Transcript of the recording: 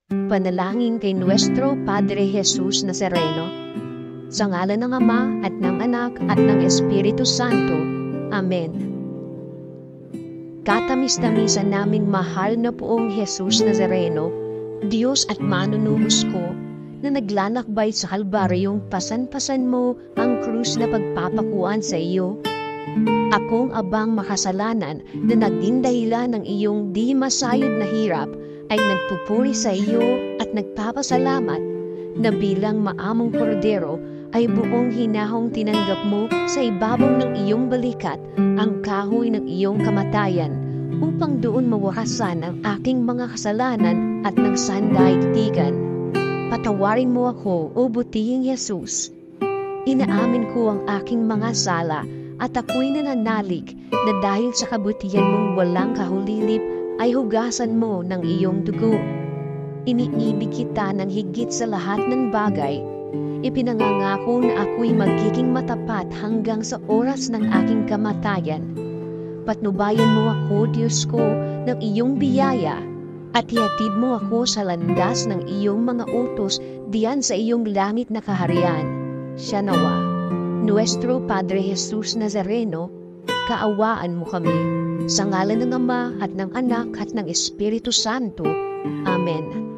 Panalangin kay Nuestro Padre Jesus Nazareno. Sa ngalan ng Ama at ng Anak at ng Espiritu Santo. Amen. Katamis-tamisan naming mahal na Poong Jesus Nazareno, Diyos at manunuhos ko, na naglalakbay sa Kalbaryong pasan-pasan mo ang krus na pagpapakuan sa iyo. Akong abang makasalanan na naging dahilan ng iyong di masayod na hirap ay nagpupuri sa iyo at nagpapasalamat na bilang maamong kordero ay buong hinahong tinanggap mo sa ibabaw ng iyong balikat ang kahoy ng iyong kamatayan upang doon mawakasan ang aking mga kasalanan at nagsandaigdigan. Patawarin mo ako, o butihing Jesus. Inaamin ko ang aking mga sala at ako'y nananalig na dahil sa kabutihan mong walang kahulilip ay hugasan mo ng iyong dugo. Iniibig kita ng higit sa lahat ng bagay. Ipinangangako na ako'y magiging matapat hanggang sa oras ng aking kamatayan. Patnubayan mo ako, Diyos ko, ng iyong biyaya at ihatid mo ako sa landas ng iyong mga utos diyan sa iyong langit na kaharian. Siya nawa. Nuestro Padre Jesus Nazareno, kaawaan mo kami. Sa ngalan ng Ama at ng Anak at ng Espiritu Santo. Amen.